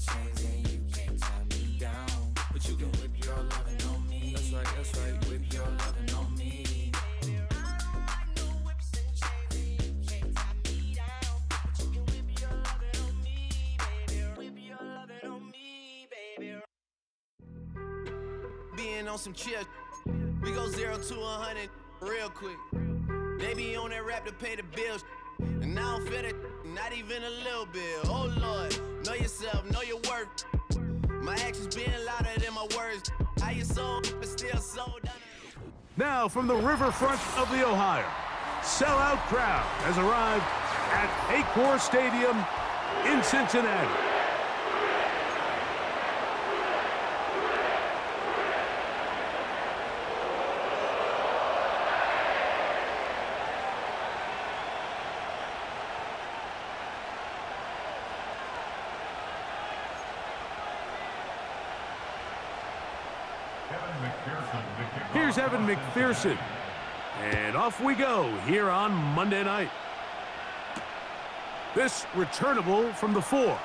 chains and you can't tie me down. But you can whip your lovin' on me. That's right, whip your lovin' on me. Being on some chill, we go 0 to 100 real quick. They be on that rap to pay the bills, and I don't feel that, not even a little bit. Oh Lord, know yourself, know your worth. My actions being louder than my words. How you sold, but still sold down. Now from the riverfront of the Ohio, sellout crowd has arrived at Acor Stadium in Cincinnati. Here's Evan McPherson. And off we go here on Monday night. This returnable from the 4.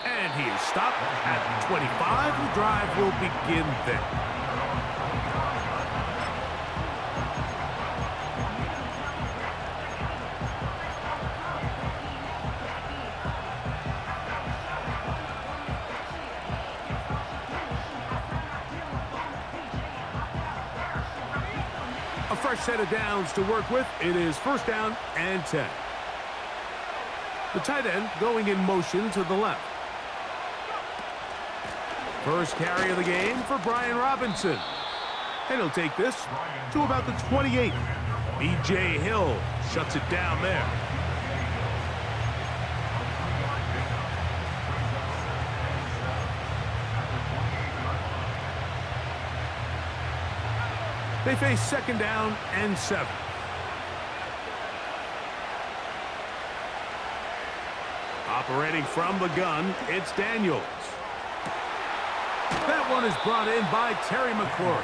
And he is stopped at 25. The drive will begin then. A fresh set of downs to work with. It is first down and 10. The tight end going in motion to the left. First carry of the game for Brian Robinson. And he'll take this to about the 28. B.J. Hill shuts it down there. They face second down and 7. Operating from the gun, it's Daniels. That one is brought in by Terry McLaurin.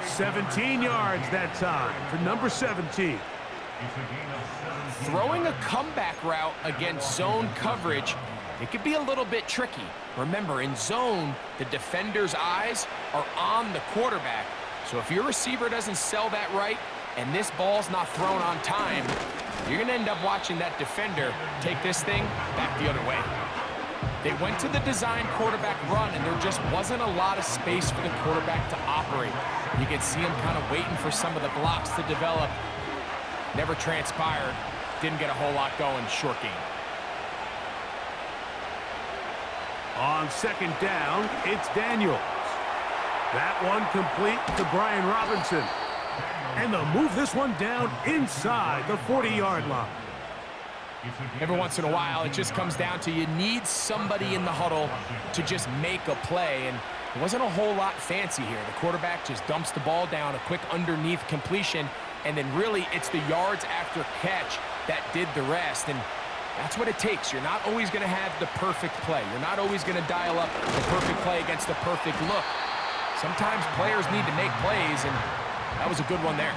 17 yards that time for number 17. Throwing a comeback route against zone coverage, it could be a little bit tricky. Remember, in zone, the defender's eyes are on the quarterback. So if your receiver doesn't sell that right and this ball's not thrown on time, you're going to end up watching that defender take this thing back the other way. They went to the design quarterback run, and there just wasn't a lot of space for the quarterback to operate. You can see him kind of waiting for some of the blocks to develop. Never transpired. Didn't get a whole lot going. Short game. On second down, it's Daniels. That one complete to Brian Robinson. And they'll move this one down inside the 40-yard line. Every once in a while, it just comes down to you need somebody in the huddle to just make a play. And it wasn't a whole lot fancy here. The quarterback just dumps the ball down, a quick underneath completion, and then really it's the yards after catch that did the rest. And that's what it takes. You're not always going to have the perfect play. You're not always going to dial up the perfect play against the perfect look. Sometimes players need to make plays, and that was a good one there.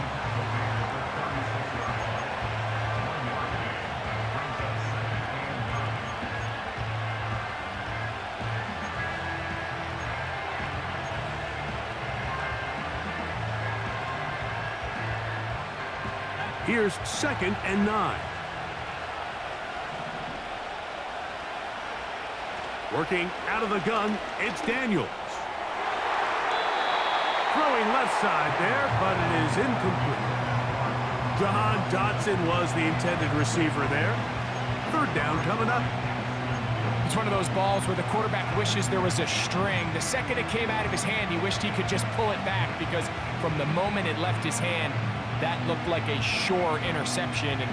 Here's second and 9. Working out of the gun, it's Daniels. Throwing left side there, but it is incomplete. Jahan Dotson was the intended receiver there. Third down coming up. It's one of those balls where the quarterback wishes there was a string. The second it came out of his hand, he wished he could just pull it back, because from the moment it left his hand, that looked like a sure interception. And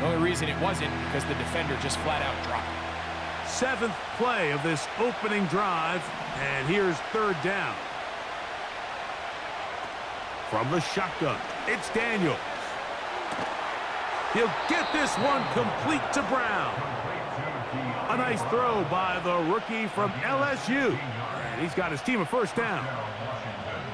the only reason it wasn't because the defender just flat out dropped. 7th play of this opening drive, and here's third down. From the shotgun, it's Daniels. He'll get this one complete to Brown. A nice throw by the rookie from LSU. And he's got his team a first down.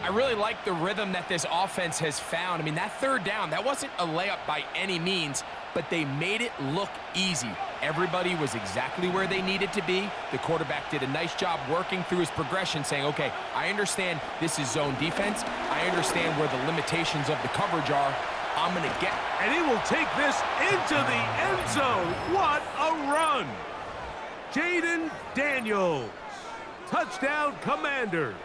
I really like the rhythm that this offense has found. I mean, that third down, that wasn't a layup by any means. but they made it look easy. Everybody was exactly where they needed to be. The quarterback did a nice job working through his progression, saying, okay, I understand this is zone defense. I understand where the limitations of the coverage are. I'm going to get. And he will take this into the end zone. What a run! Jaden Daniels. Touchdown, Commanders.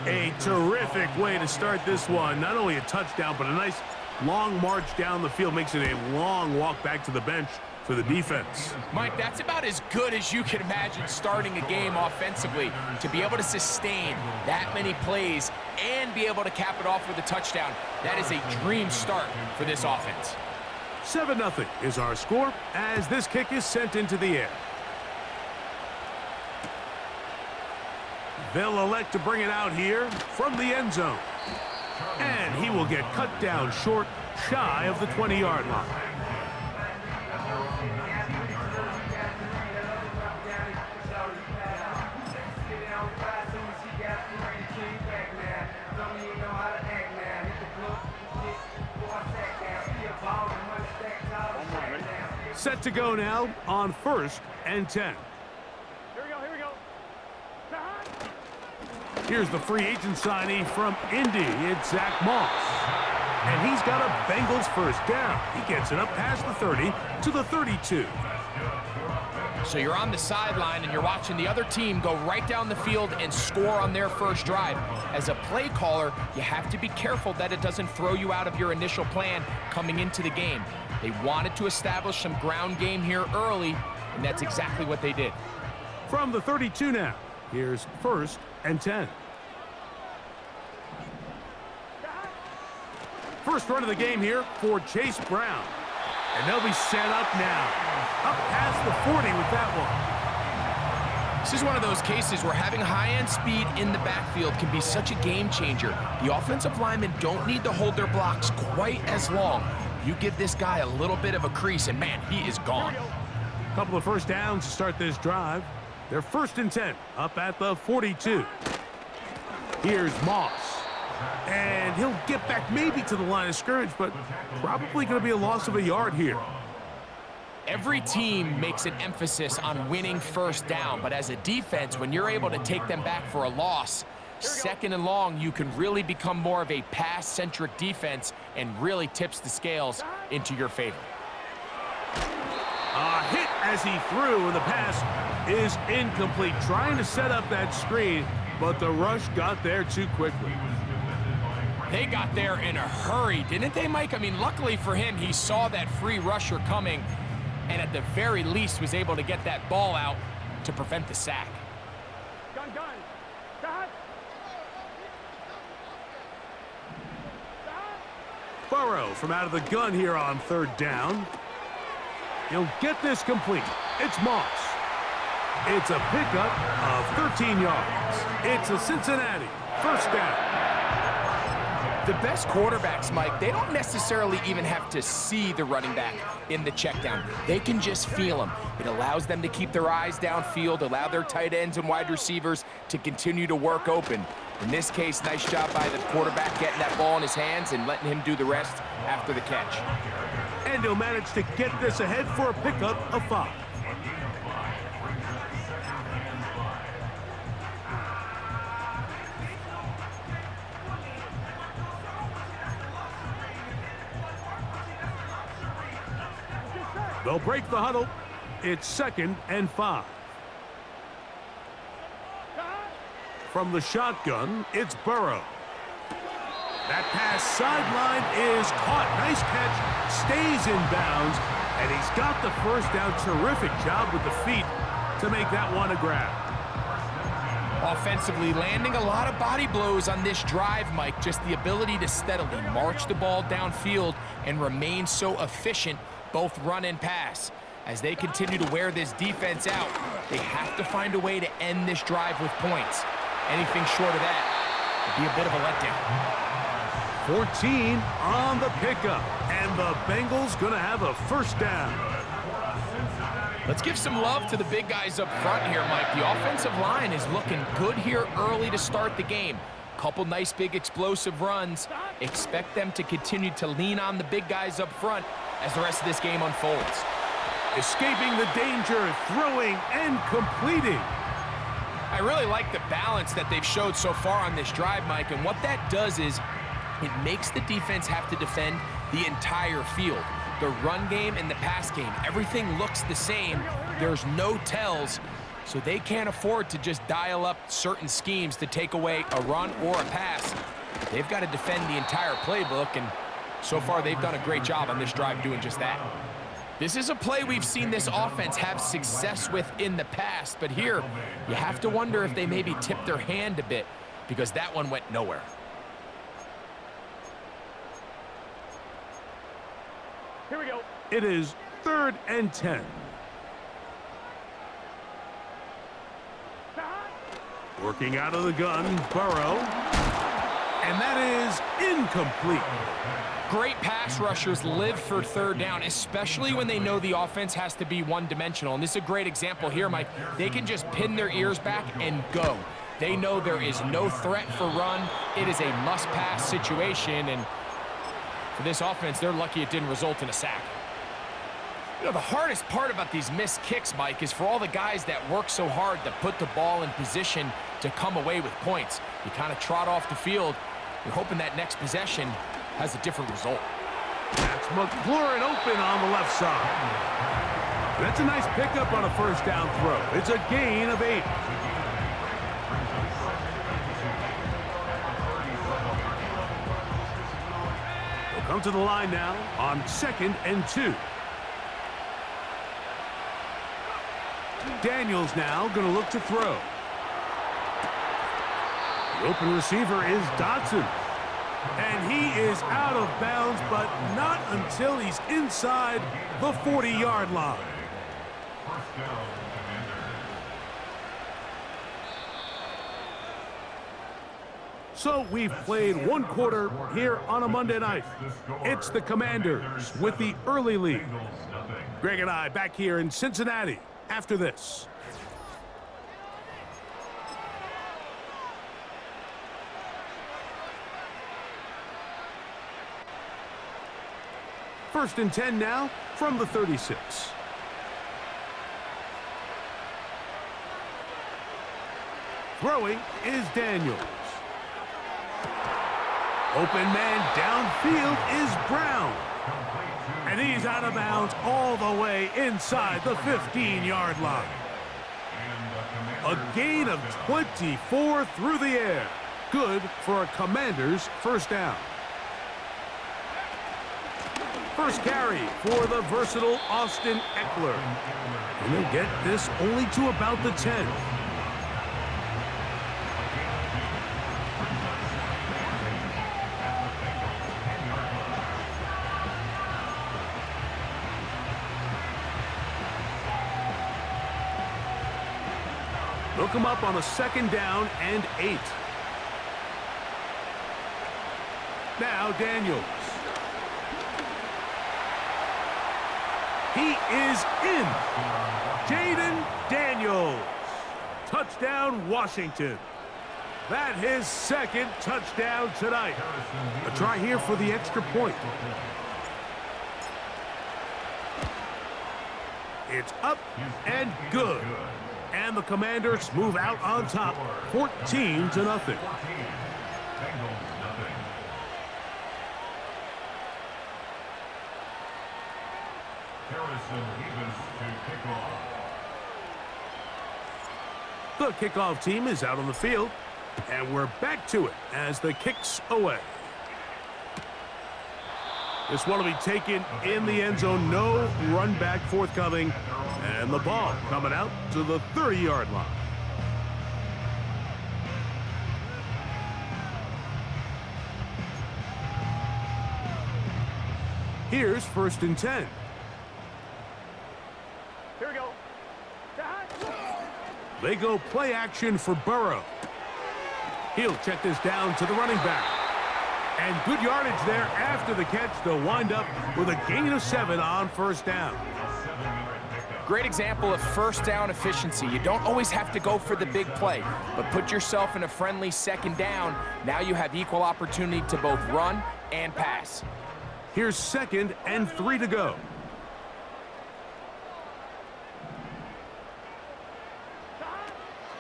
A terrific way to start this one. Not only a touchdown, but a nice long march down the field. Makes it a long walk back to the bench for the defense. Mike, that's about as good as you can imagine starting a game offensively. To be able to sustain that many plays and be able to cap it off with a touchdown, that is a dream start for this offense. 7-0 is our score as this kick is sent into the air. They'll elect to bring it out here from the end zone. And he will get cut down short, shy of the 20-yard line. Set to go now on 1st and 10. Here's the free agent signee from Indy. It's Zach Moss. And he's got a Bengals first down. He gets it up past the 30 to the 32. So you're on the sideline and you're watching the other team go right down the field and score on their first drive. As a play caller, you have to be careful that it doesn't throw you out of your initial plan coming into the game. They wanted to establish some ground game here early, and that's exactly what they did. From the 32 now, here's 1st and 10. First run of the game here for Chase Brown. And they'll be set up now. Up past the 40 with that one. This is one of those cases where having high-end speed in the backfield can be such a game changer. The offensive linemen don't need to hold their blocks quite as long. You give this guy a little bit of a crease, and man, he is gone. A couple of first downs to start this drive. They're 1st and 10, up at the 42. Here's Moss. And he'll get back maybe to the line of scrimmage, but probably going to be a loss of a yard here. Every team makes an emphasis on winning first down, but as a defense, when you're able to take them back for a loss, 2nd and long, you can really become more of a pass-centric defense and really tips the scales into your favor. A hit as he threw, and the pass is incomplete. Trying to set up that screen, but the rush got there too quickly. They got there in a hurry, didn't they, Mike? I mean, luckily for him, he saw that free rusher coming, and at the very least was able to get that ball out to prevent the sack. Gun. Burrow from out of the gun here on 3rd down. He'll get this complete. It's Moss. It's a pickup of 13 yards. It's a Cincinnati first down. The best quarterbacks, Mike, they don't necessarily even have to see the running back in the check down. They can just feel him. It allows them to keep their eyes downfield, allow their tight ends and wide receivers to continue to work open. In this case, nice job by the quarterback getting that ball in his hands and letting him do the rest after the catch. And he'll manage to get this ahead for a pickup of 5. They'll break the huddle. It's 2nd and 5. From the shotgun, it's Burrow. That pass sideline is caught. Nice catch, stays in bounds, and he's got the first down. Terrific job with the feet to make that one a grab. Offensively, landing a lot of body blows on this drive, Mike. Just the ability to steadily march the ball downfield and remain so efficient, both run and pass. As they continue to wear this defense out, they have to find a way to end this drive with points. Anything short of that would be a bit of a letdown. 14 on the pickup, and the Bengals gonna have a first down. Let's give some love to the big guys up front here, Mike. The offensive line is looking good here early to start the game. Couple nice big explosive runs. Expect them to continue to lean on the big guys up front as the rest of this game unfolds. Escaping the danger, throwing and completing. I really like the balance that they've showed so far on this drive, Mike, and what that does is it makes the defense have to defend the entire field. The run game and the pass game, everything looks the same. There's no tells, so they can't afford to just dial up certain schemes to take away a run or a pass. They've got to defend the entire playbook, and so far they've done a great job on this drive doing just that. This is a play we've seen this offense have success with in the past, but here you have to wonder if they maybe tipped their hand a bit because that one went nowhere. Here we go. It is 3rd and 10. Working out of the gun, Burrow. And that is incomplete. Great pass rushers live for 3rd down, especially when they know the offense has to be one-dimensional. And this is a great example here, Mike. They can just pin their ears back and go. They know there is no threat for run. It is a must-pass situation, and for this offense, they're lucky it didn't result in a sack. You know, the hardest part about these missed kicks, Mike, is for all the guys that work so hard to put the ball in position to come away with points. You kind of trot off the field. You're hoping that next possession has a different result. That's McLaurin open on the left side. That's a nice pickup on a 1st down throw. It's a gain of 8. They'll come to the line now on 2nd and 2. Daniels now going to look to throw. The open receiver is Dotson. And he is out of bounds, but not until he's inside the 40-yard line. So we've played 1 quarter here on a Monday night. It's the Commanders with the early lead. Greg and I back here in Cincinnati after this. First and 10 now from the 36. Throwing is Daniels. Open man downfield is Brown. And he's out of bounds all the way inside the 15-yard line. A gain of 24 through the air. Good for a Commander's 1st down. First carry for the versatile Austin Eckler. And they'll get this only to about the 10. They'll come up on a 2nd down and 8. Now Daniels. He is in. Jaden Daniels. Touchdown, Washington. That his 2nd touchdown tonight. A try here for the extra point. It's up and good. And the Commanders move out on top, 14-0. The kickoff team is out on the field, and we're back to it as the kick's away. This one will be taken in the end zone. No run back forthcoming, and the ball coming out to the 30-yard line. Here's 1st and 10. Here we go. They go play action for Burrow. He'll check this down to the running back. And good yardage there after the catch. They'll wind up with a gain of 7 on 1st down. Great example of 1st down efficiency. You don't always have to go for the big play, but put yourself in a friendly 2nd down. Now you have equal opportunity to both run and pass. Here's 2nd and 3 to go.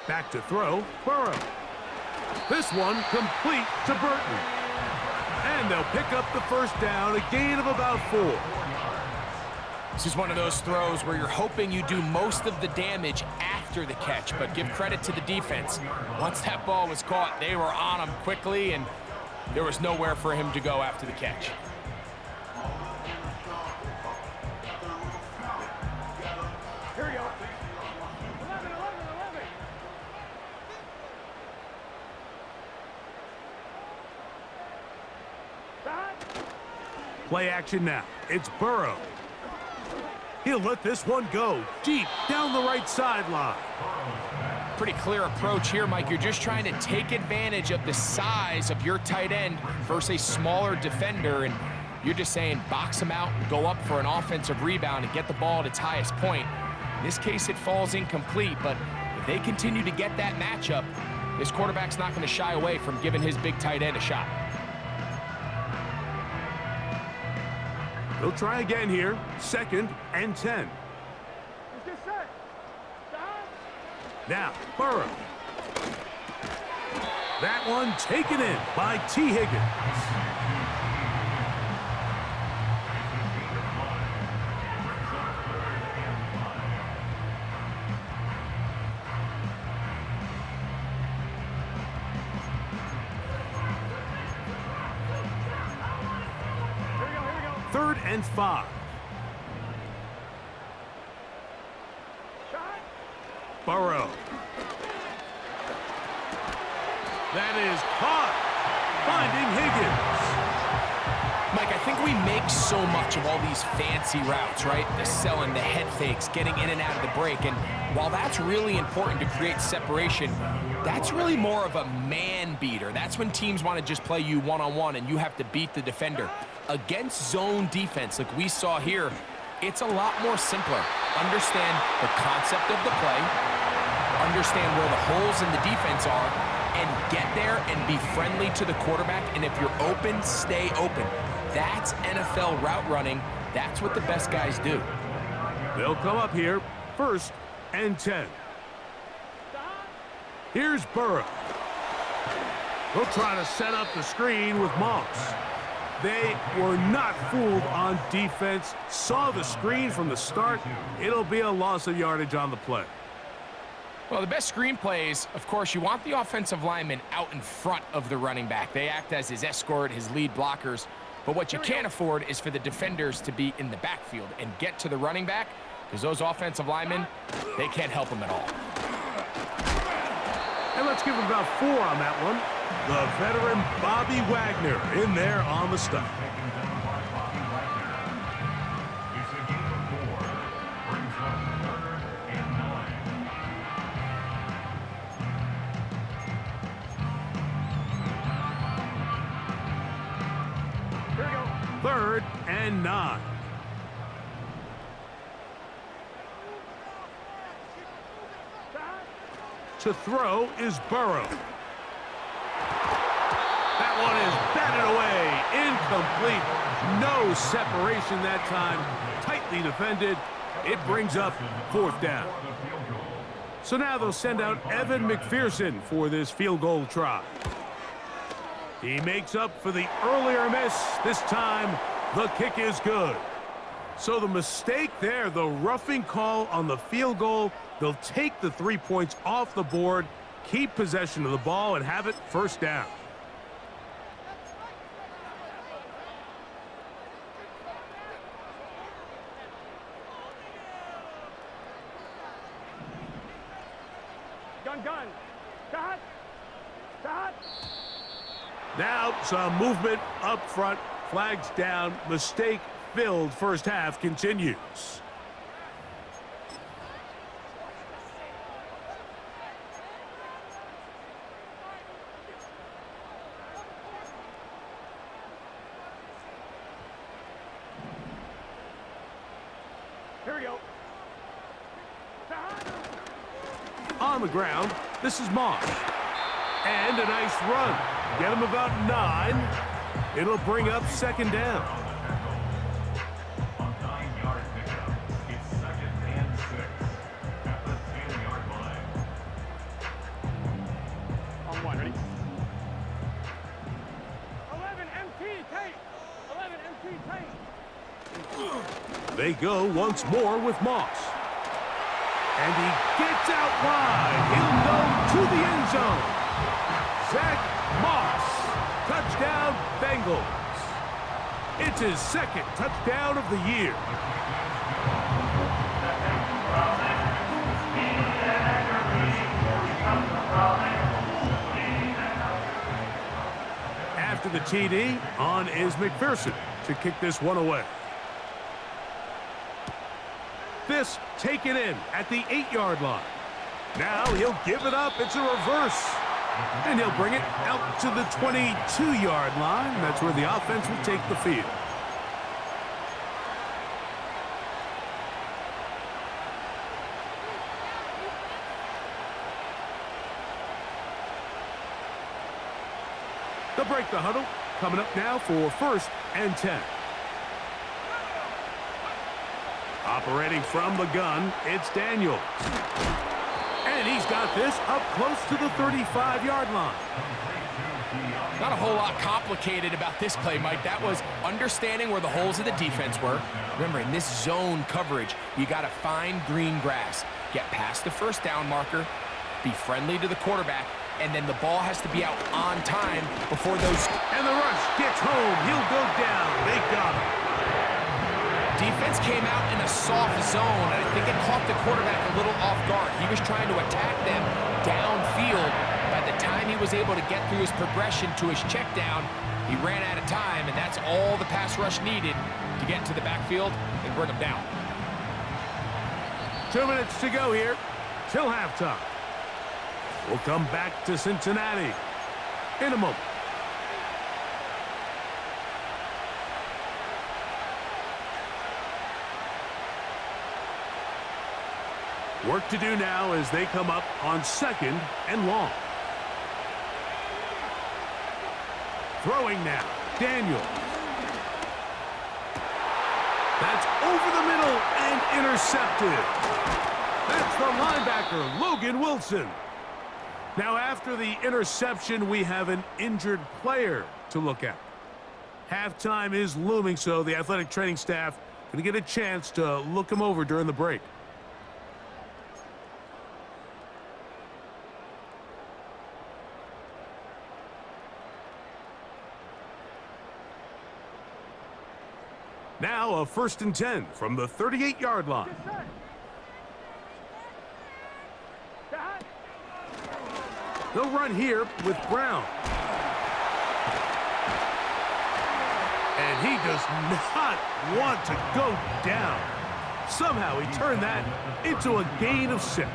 Back to throw, Burrow. This one complete to Burton. And they'll pick up the first down, a gain of about 4. This is one of those throws where you're hoping you do most of the damage after the catch, but give credit to the defense. Once that ball was caught, they were on him quickly, and there was nowhere for him to go after the catch. Here we go. 11. Play action now. It's Burrow. He'll let this one go deep down the right sideline. Pretty clear approach here, Mike. You're just trying to take advantage of the size of your tight end versus a smaller defender, and you're just saying box him out, go up for an offensive rebound, and get the ball at its highest point. In this case, it falls incomplete, but if they continue to get that matchup, this quarterback's not going to shy away from giving his big tight end a shot. They'll try again here. 2nd and 10. Now, Burrow. That one taken in by T. Higgins. Third and 5. Burrow. That is caught. Finding Higgins. Mike, I think we make so much of all these fancy routes, right? The selling, the head fakes, getting in and out of the break. And while that's really important to create separation, that's really more of a man beater. That's when teams want to just play you one-on-one and you have to beat the defender. Against zone defense, like we saw here, it's a lot more simpler. Understand the concept of the play, understand where the holes in the defense are, and get there and be friendly to the quarterback. And if you're open, stay open. That's NFL route running. That's what the best guys do. They'll come up here. 1st and 10. Here's Burrow. They'll try to set up the screen with Moss. They were not fooled on defense. Saw the screen from the start. It'll be a loss of yardage on the play. Well, the best screen plays, of course, you want the offensive lineman out in front of the running back. They act as his escort, his lead blockers. But what you can't afford is for the defenders to be in the backfield and get to the running back, because those offensive linemen, they can't help him at all. And let's give him about 4 on that one. The veteran Bobby Wagner in there on the stop. Third and 9. To throw is Burrow. That one is batted away. Incomplete. No separation that time. Tightly defended. It brings up 4th down. So now they'll send out Evan McPherson for this field goal try. He makes up for the earlier miss. This time, the kick is good. So the mistake there, the roughing call on the field goal, they'll take the 3 points off the board, keep possession of the ball, and have it 1st down. Gun. Start. Now some movement up front, flags down, mistake-filled first half continues. Here we go. On the ground, this is Moss. And a nice run. Get him about 9. It'll bring up 2nd down. They go once more with Moss. And he gets out wide. He'll go to the end zone. Zach Moss. Touchdown, Bengals. It's his second touchdown of the year. After the TD, on is McPherson to kick this one away. This taken in at the 8-yard line. Now he'll give it up. It's a reverse. And he'll bring it out to the 22-yard line. That's where the offense will take the field. They'll break the huddle. Coming up now for 1st and 10. Operating from the gun, it's Daniels. And he's got this up close to the 35-yard line. Not a whole lot complicated about this play, Mike. That was understanding where the holes of the defense were. Remember, in this zone coverage, you got to find green grass. Get past the first down marker, be friendly to the quarterback, and then the ball has to be out on time before those... And the rush gets home. He'll go down. They got him. Defense came out in a soft zone, and I think it caught the quarterback a little off guard. He was trying to attack them downfield. By the time he was able to get through his progression to his check down, he ran out of time, and that's all the pass rush needed to get into the backfield and bring him down. 2 minutes to go here till halftime. We'll come back to Cincinnati in a moment. Work to do now as they come up on 2nd and long. Throwing now, Daniels. That's over the middle and intercepted. That's the linebacker, Logan Wilson. Now, after the interception, we have an injured player to look at. Halftime is looming, so the athletic training staff going to get a chance to look him over during the break. Now a 1st and 10 from the 38-yard line. They'll run here with Brown. And he does not want to go down. Somehow he turned that into a gain of 6.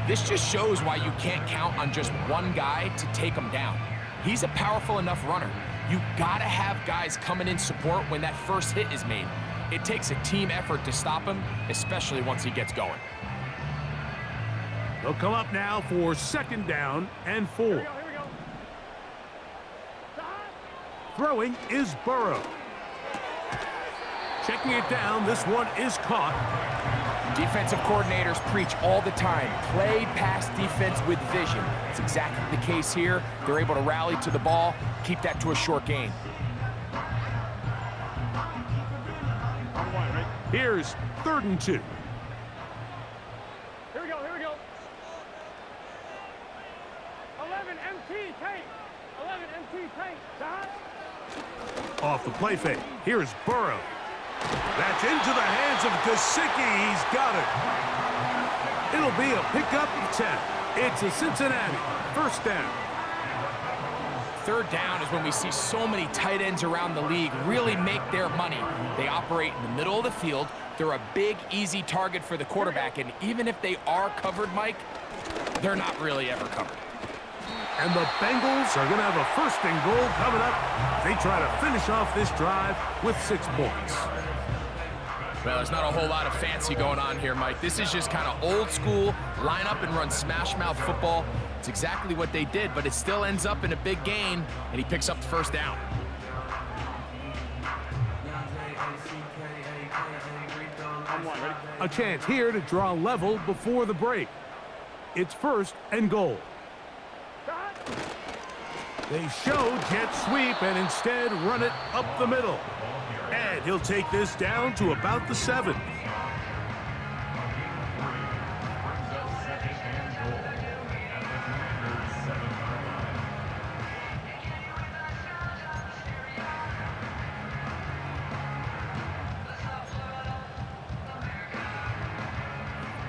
This just shows why you can't count on just one guy to take him down. He's a powerful enough runner. You gotta have guys coming in support when that first hit is made. It takes a team effort to stop him, especially once he gets going. They'll come up now for 2nd down and 4. Here we go. Throwing is Burrow. Checking it down, this one is caught. Defensive coordinators preach all the time, play pass defense with vision. It's exactly the case here. They're able to rally to the ball, keep that to a short gain. Here's 3rd and 2. Here we go. 11 MT tank. 11 MT tank. Off the play fake. Here's Burrow. That's into the hands of Gesicki. He's got it. It'll be a pickup of 10. It's a Cincinnati 1st down. 3rd down is when we see so many tight ends around the league really make their money. They operate in the middle of the field. They're a big, easy target for the quarterback, and even if they are covered, Mike, they're not really ever covered. And the Bengals are going to have a 1st and goal coming up. They try to finish off this drive with 6 points. Well, there's not a whole lot of fancy going on here, Mike. This is just kind of old school, line up and run smash mouth football. It's exactly what they did, but it still ends up in a big gain, and he picks up the 1st down. A chance here to draw level before the break. It's 1st and goal. They show jet sweep and instead run it up the middle. And And he'll take this down to about the 7.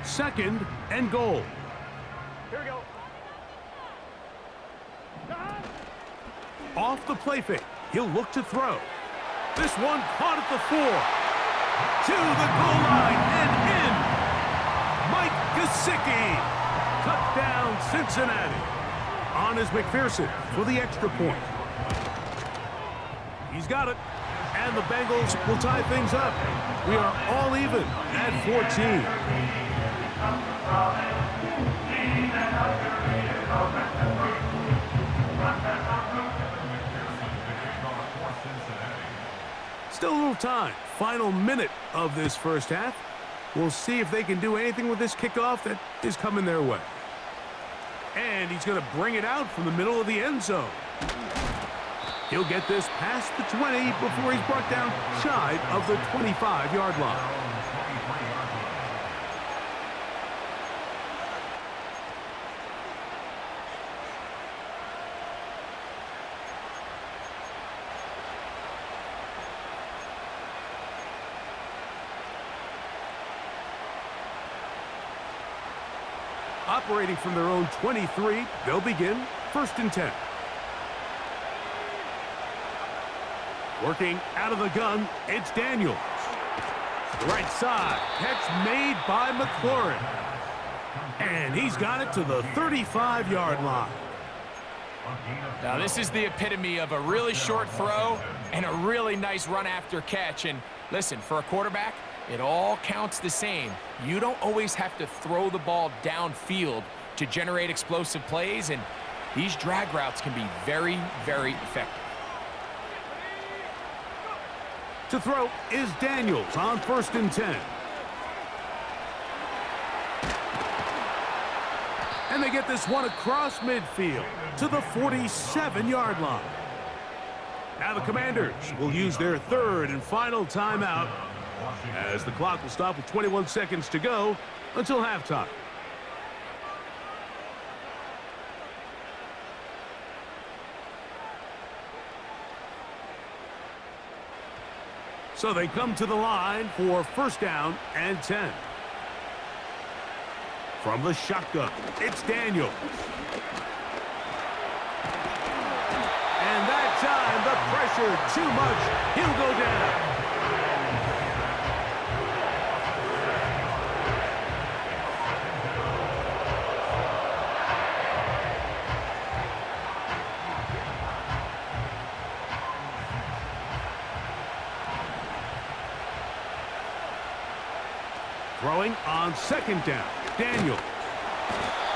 Second and goal. Here we go. Off the play fake. He'll look to throw. This one caught at the 4. To the goal line and in. Mike Gesicki. Touchdown, Cincinnati. On is McPherson for the extra point. He's got it. And the Bengals will tie things up. We are all even at 14. Still a little time. Final minute of this first half. We'll see if they can do anything with this kickoff that is coming their way. And he's going to bring it out from the middle of the end zone. He'll get this past the 20 before he's brought down shy of the 25-yard line. Operating from their own 23, they'll begin 1st and 10. Working out of the gun, it's Daniels. Right side, catch made by McLaurin. And he's got it to the 35-yard line. Now this is the epitome of a really short throw and a really nice run after catch. And listen, for a quarterback, it all counts the same. You don't always have to throw the ball downfield to generate explosive plays, and these drag routes can be very, very effective. To throw is Daniels on 1st and 10. And they get this one across midfield to the 47-yard line. Now the Commanders will use their 3rd and final timeout as the clock will stop with 21 seconds to go until halftime. So they come to the line for 1st down and 10. From the shotgun, it's Daniels. And that time, the pressure too much. He'll go down. Throwing on 2nd down, Daniels.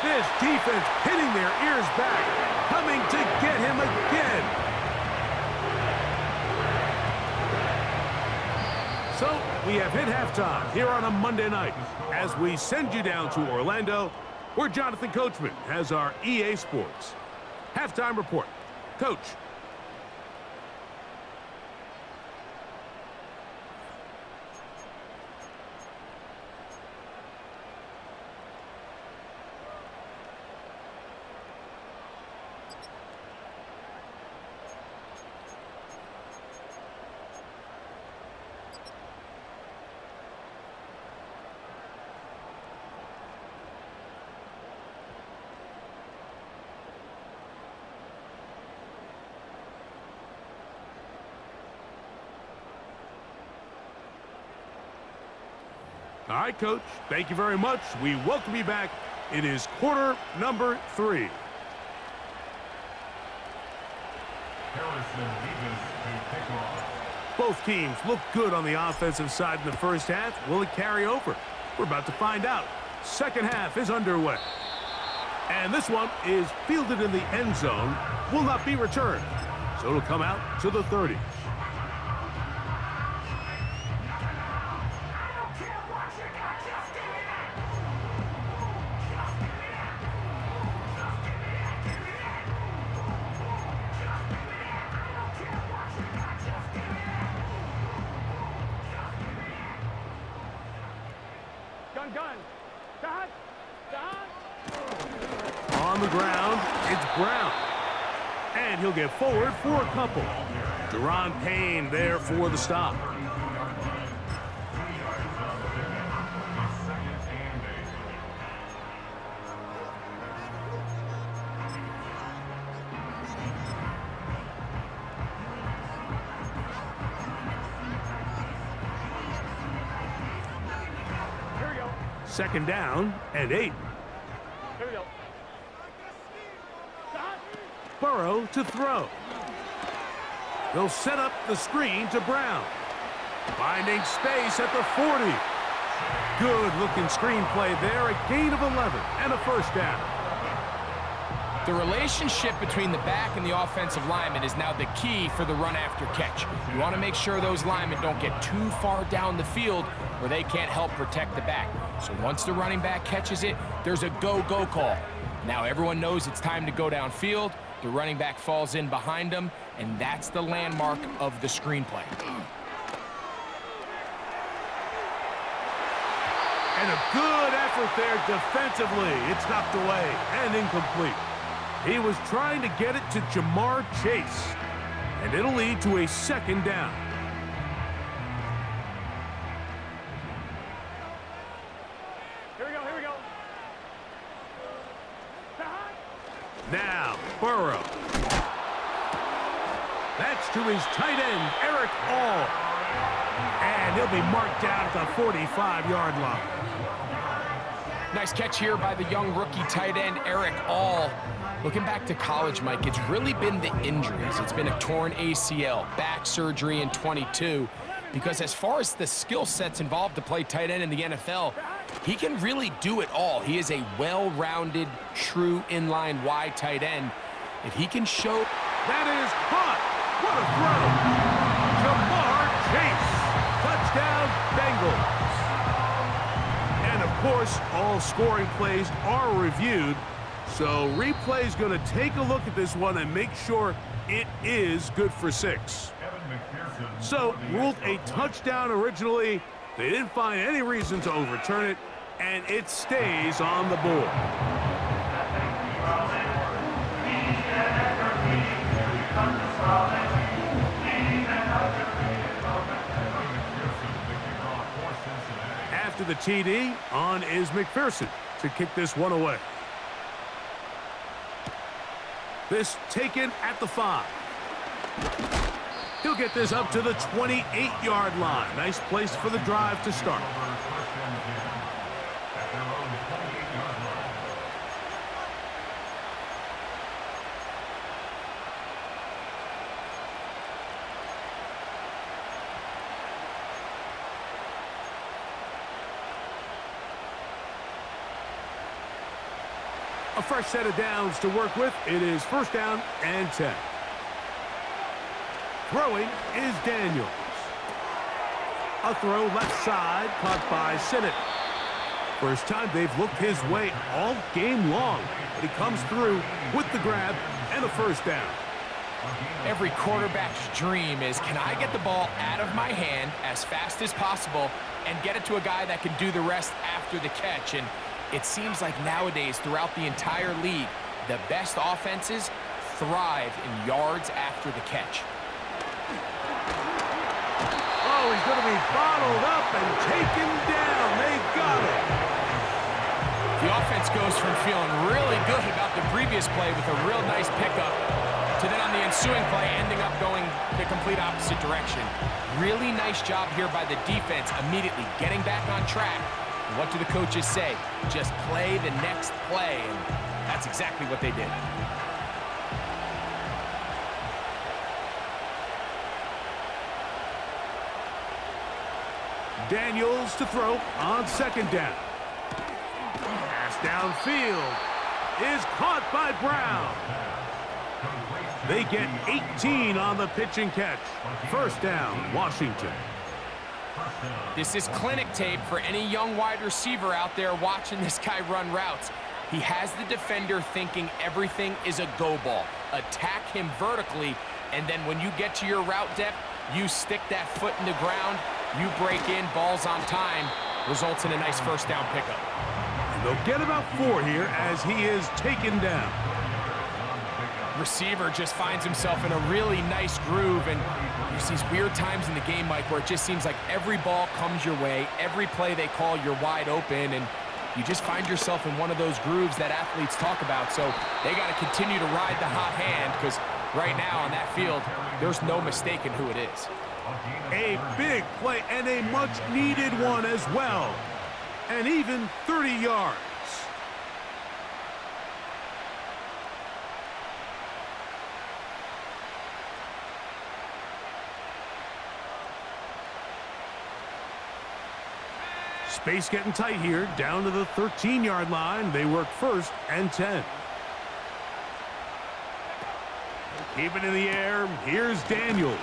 This defense hitting their ears back, coming to get him again. So we have hit halftime here on a Monday night as we send you down to Orlando, where Jonathan Coachman has our EA Sports halftime report. Coach. All right, Coach. Thank you very much. We welcome you back. It is quarter number 3. Both teams look good on the offensive side in the first half. Will it carry over? We're about to find out. Second half is underway. And this one is fielded in the end zone. Will not be returned. So it'll come out to the 30. gun. Dot. Dot. On the ground, it's Brown. And he'll get forward for a couple. Deron Payne there for the stop. Here we go. Second down and 8. Here we go. Dot. Burrow to throw. They'll set up the screen to Brown. Finding space at the 40. Good-looking screenplay there. A gain of 11 and a first down. The relationship between the back and the offensive lineman is now the key for the run after catch. You want to make sure those linemen don't get too far down the field where they can't help protect the back. So once the running back catches it, there's a go-go call. Now everyone knows it's time to go downfield. The running back falls in behind him, and that's the landmark of the screenplay. And a good effort there defensively. It's knocked away and incomplete. He was trying to get it to Jamar Chase, and it'll lead to a second down. Here we go. Here we go. Dot. Now, Burrow. That's to his tight end, Eric All. And he'll be marked down at the 45-yard line. Nice catch here by the young rookie tight end, Eric All. Looking back to college, Mike, it's really been the injuries. It's been a torn ACL, back surgery in 22. Because as far as the skill sets involved to play tight end in the NFL, he can really do it all. He is a well-rounded, true inline wide tight end. If he can show... That is caught. What a throw. Jamar Chase. Touchdown, Bengals. And, of course, all scoring plays are reviewed. So replay's going to take a look at this one and make sure it is good for 6. So, ruled a touchdown originally. They didn't find any reason to overturn it, and it stays on the board. After the TD, on is McPherson to kick this one away. This taken at the 5. He'll get this up to the 28-yard line. Nice place for the drive to start. A fresh set of downs to work with. It is first down and 10. Throwing is Daniels. A throw left side, caught by Sinnott. First time they've looked his way all game long, but he comes through with the grab and a first down. Every quarterback's dream is, can I get the ball out of my hand as fast as possible and get it to a guy that can do the rest after the catch? And it seems like nowadays, throughout the entire league, the best offenses thrive in yards after the catch. Oh, he's going to be bottled up and taken down. They got it. The offense goes from feeling really good about the previous play with a real nice pickup to then on the ensuing play ending up going the complete opposite direction. Really nice job here by the defense immediately getting back on track. And what do the coaches say? Just play the next play, and that's exactly what they did. Daniels to throw on second down. Pass downfield is caught by Brown. They get 18 on the pitch and catch. First down, Washington. This is clinic tape for any young wide receiver out there watching this guy run routes. He has the defender thinking everything is a go ball. Attack him vertically, and then when you get to your route depth, you stick that foot in the ground, you break in, balls on time, results in a nice first down pickup. And they'll get about 4 here as he is taken down. Receiver just finds himself in a really nice groove, and there's these weird times in the game, Mike, where it just seems like every ball comes your way, every play they call, you're wide open, and you just find yourself in one of those grooves that athletes talk about. So they got to continue to ride the hot hand, because right now on that field, there's no mistaking who it is. A big play and a much-needed one as well. And even 30 yards. Space getting tight here, down to the 13-yard line. They work 1st and 10. Keep it in the air. Here's Daniels.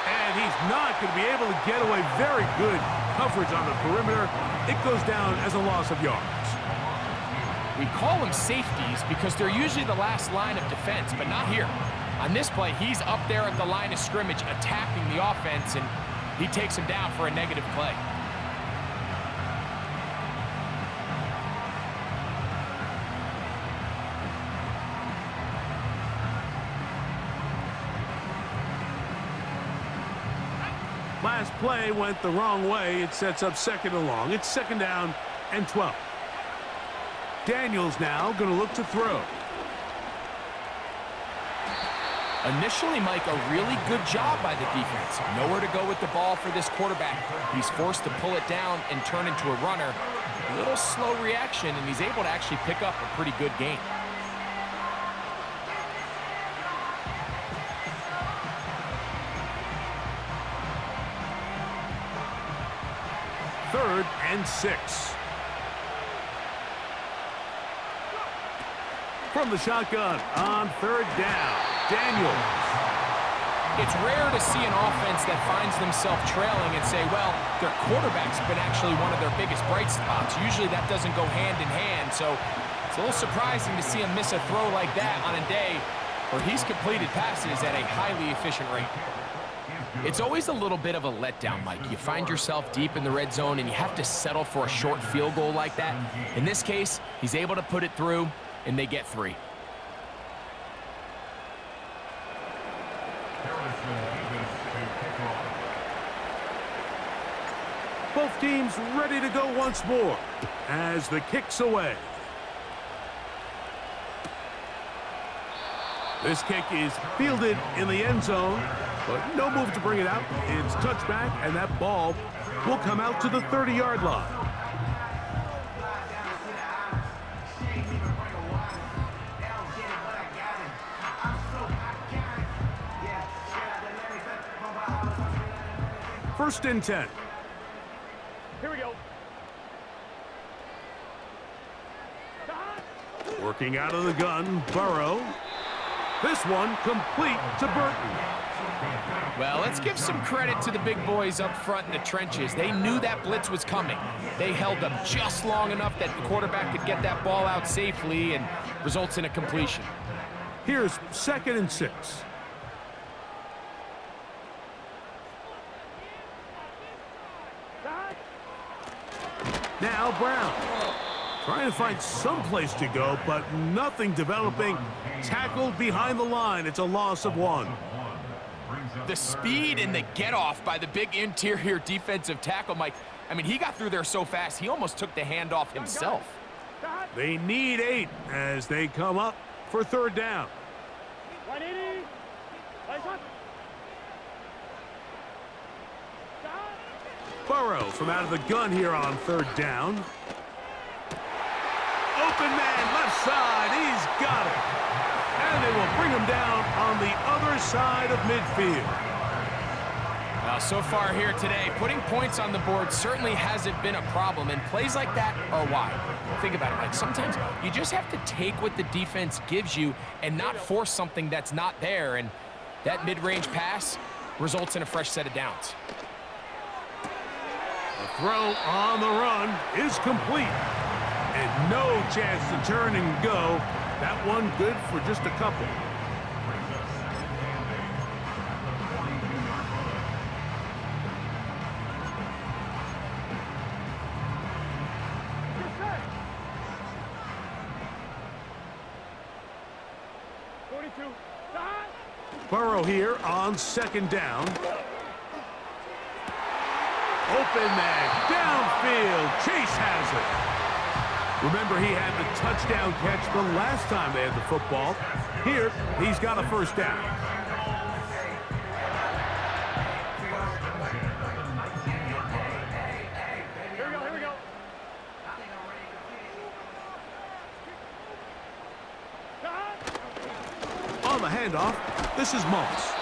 And he's not going to be able to get away. Very good coverage on the perimeter. It goes down as a loss of yards. We call them safeties because they're usually the last line of defense, but not here. On this play, he's up there at the line of scrimmage attacking the offense, and he takes him down for a negative play. Last play went the wrong way. It sets up 2nd and long. It's 2nd down and 12. Daniels now going to look to throw. Initially, Mike, a really good job by the defense. Nowhere to go with the ball for this quarterback. He's forced to pull it down and turn into a runner. A little slow reaction, and he's able to actually pick up a pretty good gain. Third and 6. From the shotgun on 3rd down, Daniels. It's rare to see an offense that finds themselves trailing and say, well, their quarterback's been actually one of their biggest bright spots. Usually that doesn't go hand in hand, so it's a little surprising to see him miss a throw like that on a day where he's completed passes at a highly efficient rate. It's always a little bit of a letdown, Mike. You find yourself deep in the red zone and you have to settle for a short field goal like that. In this case, he's able to put it through, and they get 3. Both teams ready to go once more as the kick's away. This kick is fielded in the end zone, but no move to bring it out. It's touchback, and that ball will come out to the 30-yard line. First and 10. Here we go. Working out of the gun, Burrow. This one complete to Burton. Well, let's give some credit to the big boys up front in the trenches. They knew that blitz was coming. They held up just long enough that the quarterback could get that ball out safely and results in a completion. Here's 2nd and 6. Now Brown. Trying to find some place to go, but nothing developing. Tackled behind the line. It's a loss of 1. The speed and the get-off by the big interior defensive tackle, Mike. I mean, he got through there so fast, he almost took the handoff himself. They need 8 as they come up for 3rd down. 180. Burrow from out of the gun here on 3rd down. Open man, left side. He's got it. And they will bring him down on the other side of midfield. Well, so far here today, putting points on the board certainly hasn't been a problem, and plays like that are why. Think about it, Mike. Sometimes you just have to take what the defense gives you and not force something that's not there, and that mid-range pass results in a fresh set of downs. The throw on the run is complete. And no chance to turn and go. That one good for just a couple. 2. Stop. Burrow here on second down. Open man, downfield. Chase has it. Remember, he had the touchdown catch the last time they had the football. Here, he's got a first down. Here we go. Stop. On the handoff, this is Moss.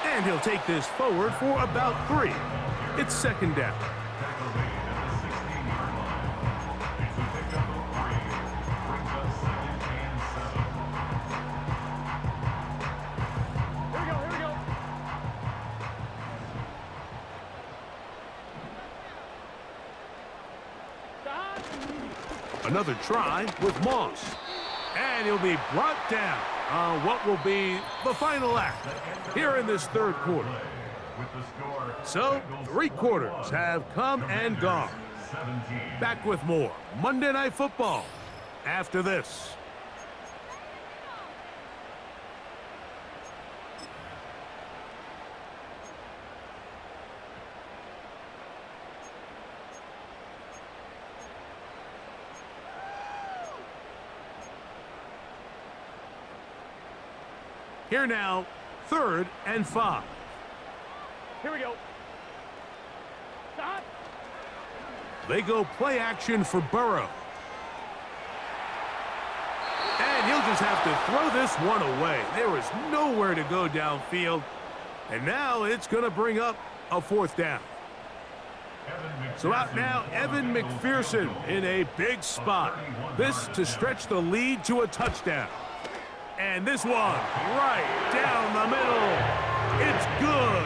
And he'll take this forward for about 3. It's second down. Here we go. Stop. Another try with Moss. And he'll be brought down on what will be the final act here in this third quarter. So, 3 quarters have come and gone. Back with more Monday Night Football after this. Here now, 3rd and 5. Here we go. Stop. They go play action for Burrow. And he'll just have to throw this one away. There is nowhere to go downfield. And now it's going to bring up a 4th down. So out now, Evan McPherson in a big spot. This to stretch the lead to a touchdown. And this one right down the middle. It's good.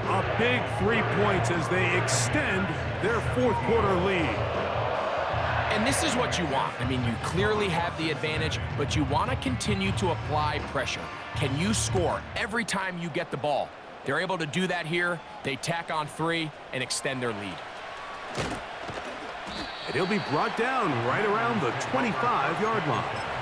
A big 3 points as they extend their 4th quarter lead. And this is what you want. I mean, you clearly have the advantage, but you want to continue to apply pressure. Can you score every time you get the ball? They're able to do that here. They tack on 3 and extend their lead. And he'll be brought down right around the 25-yard line.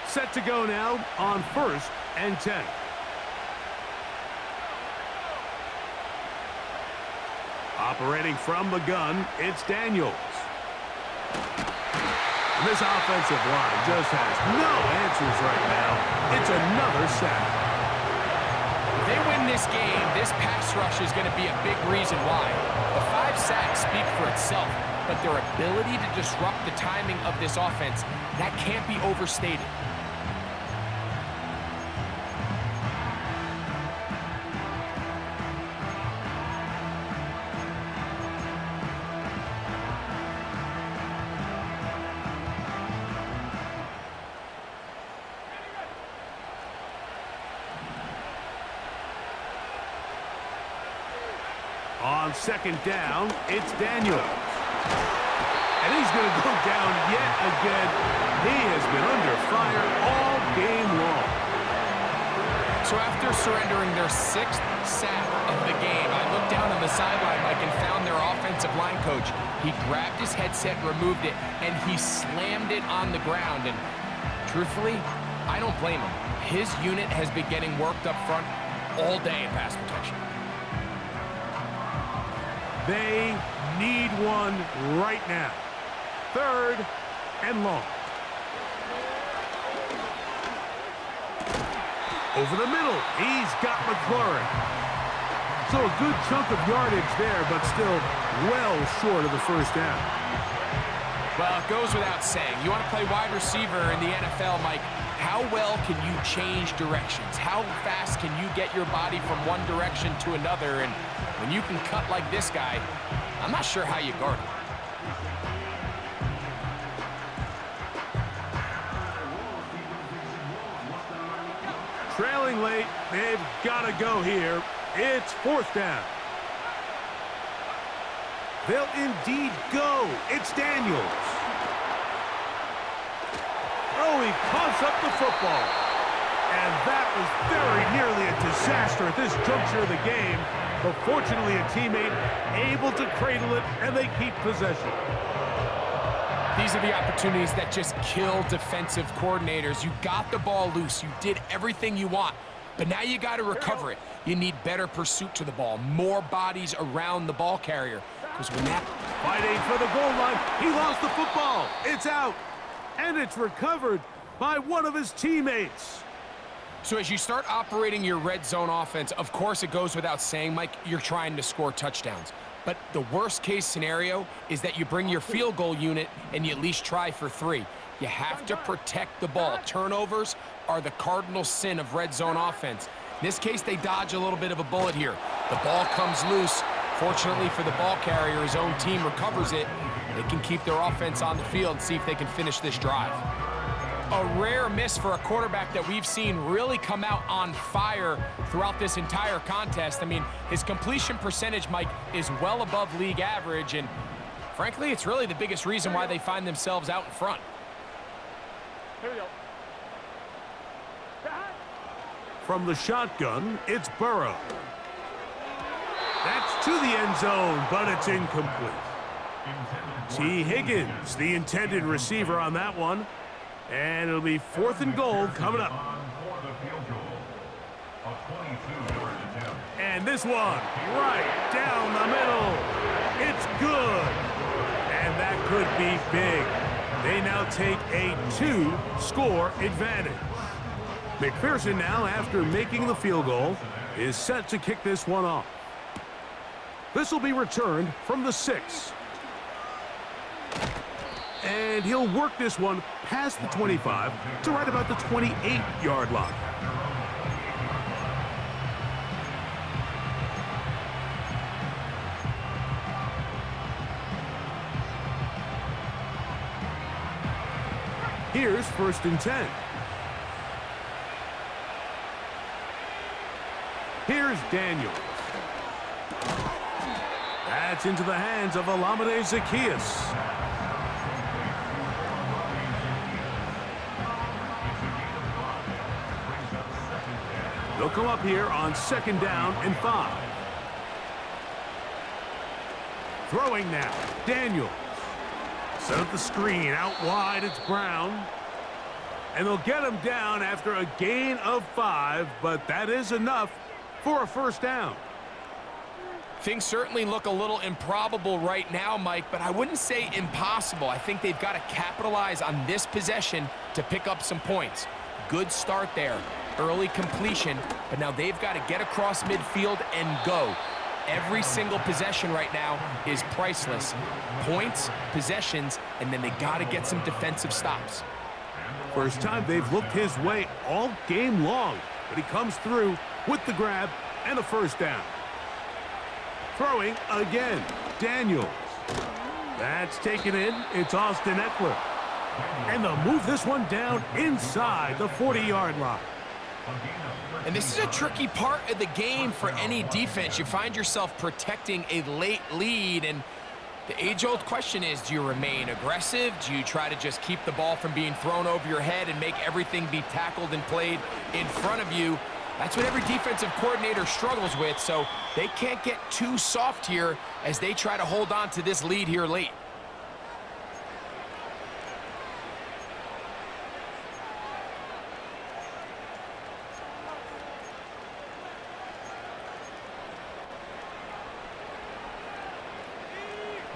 Set to go now on 1st and 10. Operating from the gun, it's Daniels. And this offensive line just has no answers right now. It's another sack. If they win this game, this pass rush is going to be a big reason why. The 5 sacks speak for itself, but their ability to disrupt the timing of this offense, that can't be overstated. On second down, it's Daniels. And he's going to go down yet again. He has been under fire all game long. So after surrendering their 6th sack of the game, I looked down on the sideline, Mike, and found their offensive line coach. He grabbed his headset, removed it, and he slammed it on the ground. And truthfully, I don't blame him. His unit has been getting worked up front all day in pass protection. They need one right now. 3rd and long. Over the middle, he's got McLaurin. So a good chunk of yardage there, but still well short of the first down. Well, it goes without saying. You want to play wide receiver in the NFL, Mike, how well can you change directions? How fast can you get your body from one direction to another? And when you can cut like this guy, I'm not sure how you guard him. Trailing late, they've got to go here. It's 4th down. They'll indeed go. It's Daniels. Oh, he coughs up the football. And that was very nearly a disaster at this juncture of the game. But fortunately, a teammate able to cradle it, and they keep possession. These are the opportunities that just kill defensive coordinators. You got the ball loose. You did everything you want. But now you got to recover it. You need better pursuit to the ball, more bodies around the ball carrier. Because when that... Fighting for the goal line, he lost the football. It's out. And it's recovered by one of his teammates. So as you start operating your red zone offense, of course it goes without saying, Mike, you're trying to score touchdowns. But the worst case scenario is that you bring your field goal unit and you at least try for 3. You have to protect the ball. Turnovers are the cardinal sin of red zone offense. In this case, they dodge a little bit of a bullet here. The ball comes loose. Fortunately for the ball carrier, his own team recovers it. They can keep their offense on the field and see if they can finish this drive. A rare miss for a quarterback that we've seen really come out on fire throughout this entire contest. I mean, his completion percentage, Mike, is well above league average, and frankly, it's really the biggest reason why they find themselves out in front. Here we go. From the shotgun, it's Burrow. That's to the end zone, but it's incomplete. T. Higgins, the intended receiver on that one. And it'll be 4th and goal coming up. And this one, right down the middle. It's good. And that could be big. They now take a 2-score advantage. McPherson now, after making the field goal, is set to kick this one off. This will be returned from the 6. And he'll work this one past the 25 to right about the 28-yard line. Here's 1st and 10. Here's Daniels. That's into the hands of Olamide Zaccheaus. They'll come up here on 2nd down and 5. Throwing now, Daniels. Set up the screen, out wide, it's Brown. And they'll get him down after a gain of 5, but that is enough for a 1st down. Things certainly look a little improbable right now, Mike, but I wouldn't say impossible. I think they've got to capitalize on this possession to pick up some points. Good start there. Early completion, but now they've got to get across midfield and go. Every single possession right now is priceless. Points, possessions, and then they got to get some defensive stops. First time they've looked his way all game long, but he comes through with the grab and a 1st down. Throwing again, Daniels. That's taken in. It's Austin Eckler. And they'll move this one down inside the 40-yard line. And this is a tricky part of the game for any defense. You find yourself protecting a late lead, and the age-old question is, do you remain aggressive? Do you try to just keep the ball from being thrown over your head and make everything be tackled and played in front of you? That's what every defensive coordinator struggles with, so they can't get too soft here as they try to hold on to this lead here late.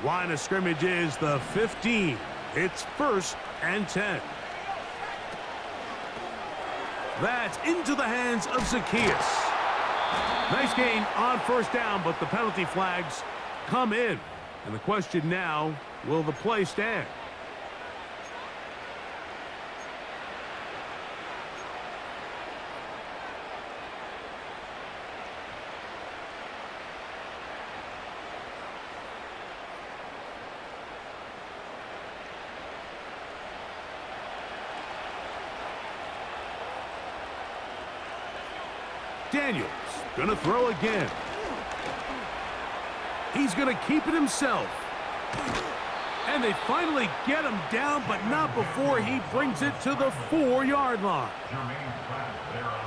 Line of scrimmage is the 15. It's 1st and 10. That's into the hands of Zaccheaus. Nice gain on 1st down, but the penalty flags come in. And the question now, will the play stand? Daniels gonna throw again. He's gonna keep it himself. And they finally get him down, but not before he brings it to the 4-yard line.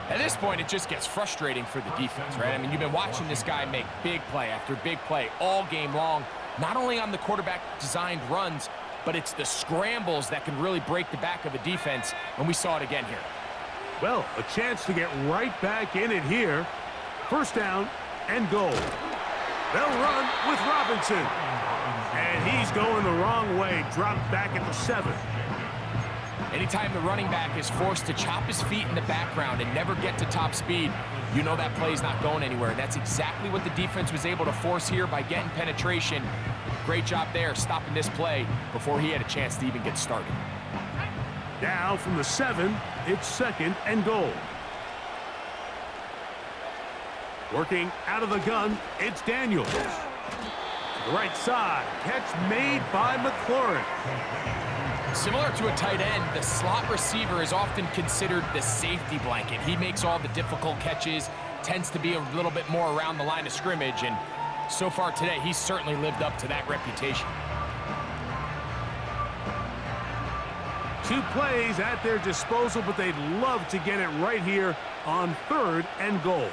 At this point, it just gets frustrating for the defense, right? I mean, you've been watching this guy make big play after big play all game long, not only on the quarterback-designed runs, but it's the scrambles that can really break the back of a defense, and we saw it again here. Well, a chance to get right back in it here. First down and goal. They'll run with Robinson. And he's going the wrong way, dropped back at the 7. Anytime the running back is forced to chop his feet in the background and never get to top speed, you know that play's not going anywhere. That's exactly what the defense was able to force here by getting penetration. Great job there, stopping this play before he had a chance to even get started. Now from the 7, it's second and goal. Working out of the gun, it's Daniels. The right side, catch made by McLaurin. Similar to a tight end, the slot receiver is often considered the safety blanket. He makes all the difficult catches, tends to be a little bit more around the line of scrimmage, and so far today, he's certainly lived up to that reputation. 2 plays at their disposal, but they'd love to get it right here on 3rd and goal.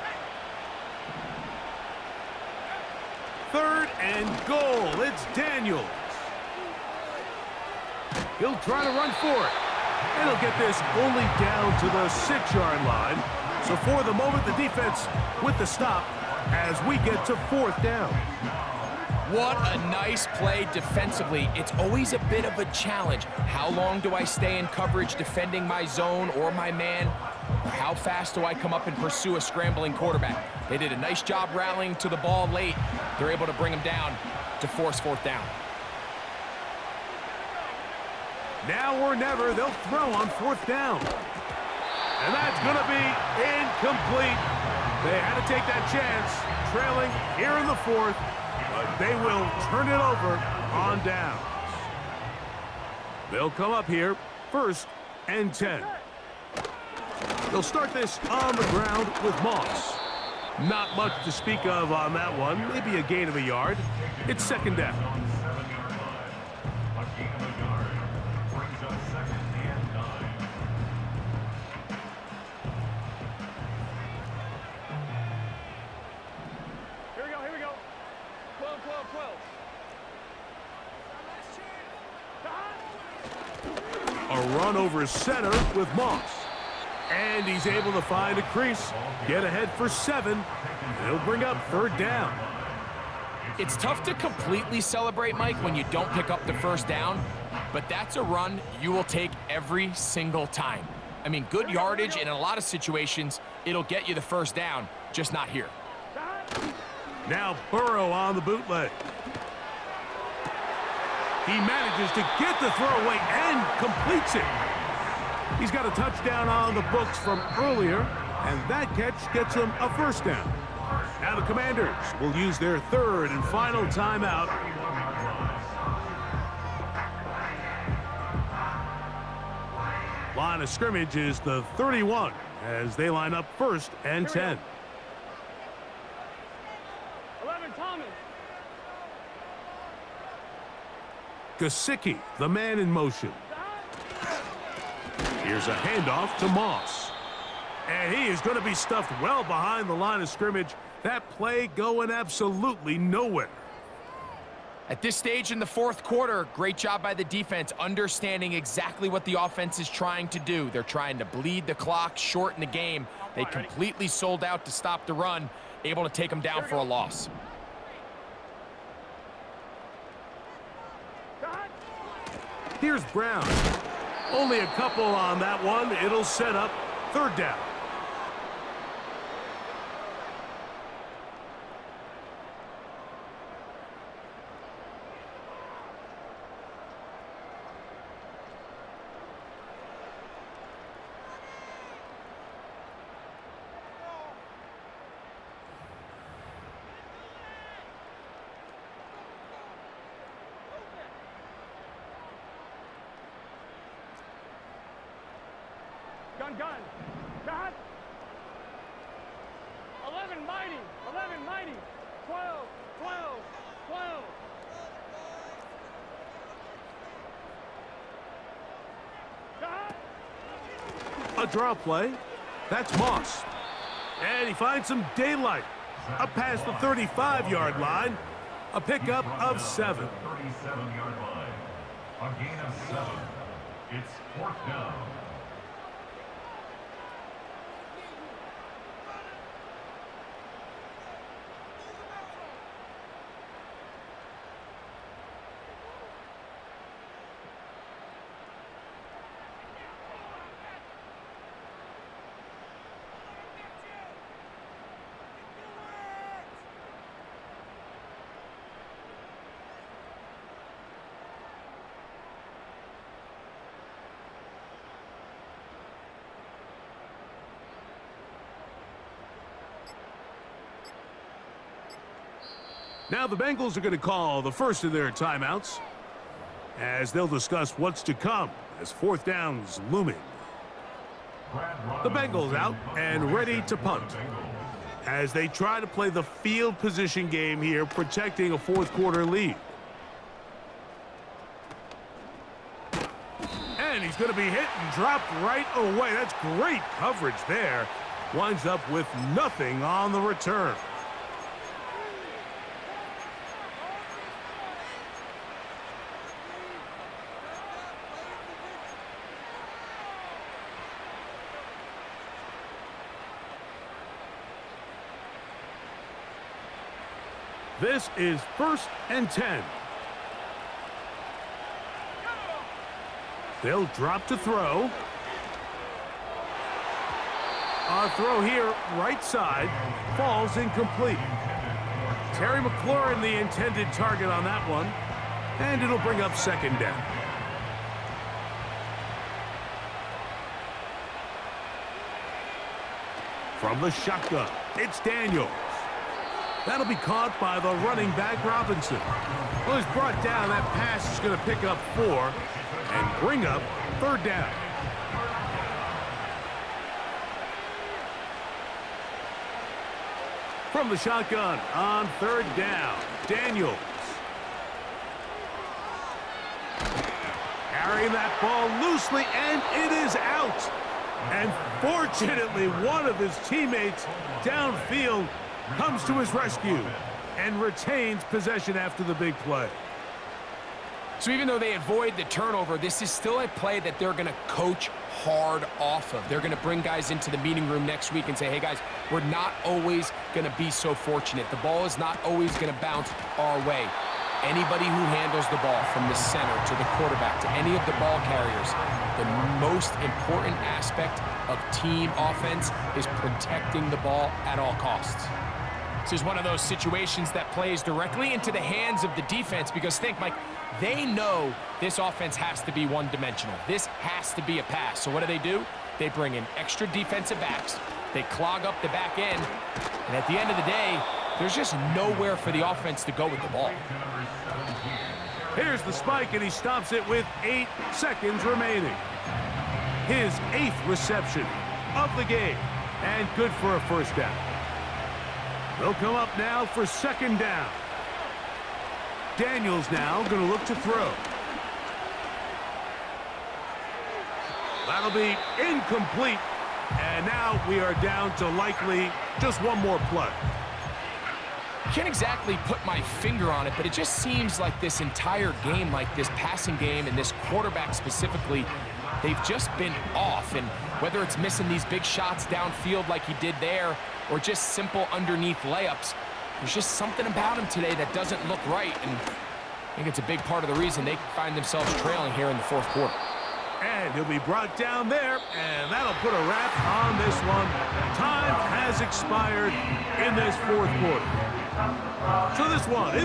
3rd and goal. It's Daniels. He'll try to run for it. And he'll get this only down to the 6-yard line. So for the moment, the defense with the stop as we get to 4th down. What a nice play defensively. It's always a bit of a challenge. How long do I stay in coverage defending my zone or my man? Or how fast do I come up and pursue a scrambling quarterback? They did a nice job rallying to the ball late. They're able to bring him down to force 4th down. Now or never, they'll throw on 4th down. And that's going to be incomplete. They had to take that chance, trailing here in the 4th, but they will turn it over on downs. They'll come up here, 1st and 10. They'll start this on the ground with Moss. Not much to speak of on that one, maybe a gain of a yard. It's 2nd down. Here we go. 12, 12, 12. A run over center with Moss. And he's able to find a crease, get ahead for 7. He'll bring up 3rd down. It's tough to completely celebrate, Mike, when you don't pick up the 1st down, but that's a run you will take every single time. I mean, good yardage, and in a lot of situations, it'll get you the 1st down, just not here. Now Burrow on the bootleg. He manages to get the throwaway and completes it. He's got a touchdown on the books from earlier, and that catch gets him a 1st down. Now the Commanders will use their 3rd and final timeout. Line of scrimmage is the 31 as they line up 1st and 10. 11, Thomas. Gesicki, the man in motion. Here's a handoff to Moss. And he is going to be stuffed well behind the line of scrimmage. That play going absolutely nowhere. At this stage in the 4th quarter, great job by the defense, understanding exactly what the offense is trying to do. They're trying to bleed the clock, shorten the game. They completely sold out to stop the run, able to take them down for a loss. Here's Brown. Only a couple on that one. It'll set up 3rd down. Gun. Got. 11 mighty. 12. A draw play. That's Moss. And he finds some daylight. Up past the 35-yard line. A pickup of 7. 37-yard line. A gain of 7. It's 4th down. Now the Bengals are going to call the first of their timeouts as they'll discuss what's to come as 4th down's looming. The Bengals out and ready to punt as they try to play the field position game here, protecting a 4th quarter lead. And he's going to be hit and dropped right away. That's great coverage there. Winds up with nothing on the return. This is 1st and 10. They'll drop to throw. Our throw here, right side, falls incomplete. Terry McLaurin, the intended target on that one, and it'll bring up 2nd down. From the shotgun, it's Daniels. That'll be caught by the running back, Robinson. Well, he's brought down. That pass is going to pick up 4 and bring up 3rd down. From the shotgun on 3rd down, Daniels. Carrying that ball loosely, and it is out. And fortunately, one of his teammates downfield comes to his rescue and retains possession after the big play. So even though they avoid the turnover, this is still a play that they're going to coach hard off of. They're going to bring guys into the meeting room next week and say, hey, guys, we're not always going to be so fortunate. The ball is not always going to bounce our way. Anybody who handles the ball from the center to the quarterback to any of the ball carriers, the most important aspect of team offense is protecting the ball at all costs. This is one of those situations that plays directly into the hands of the defense because think, Mike, they know this offense has to be one-dimensional. This has to be a pass. So what do? They bring in extra defensive backs. They clog up the back end. And at the end of the day, there's just nowhere for the offense to go with the ball. Here's the spike, and he stops it with 8 seconds remaining. His 8th reception of the game, and good for a 1st down. They'll come up now for 2nd down. Daniels now going to look to throw. That'll be incomplete, and now we are down to likely just one more play. Can't exactly put my finger on it, but it just seems like this entire game, like this passing game and this quarterback specifically, they've just been off. And whether it's missing these big shots downfield like he did there or just simple underneath layups, there's just something about him today that doesn't look right. And I think it's a big part of the reason they find themselves trailing here in the 4th quarter. And he'll be brought down there, and that'll put a wrap on this one. Time has expired in this 4th quarter. So this one,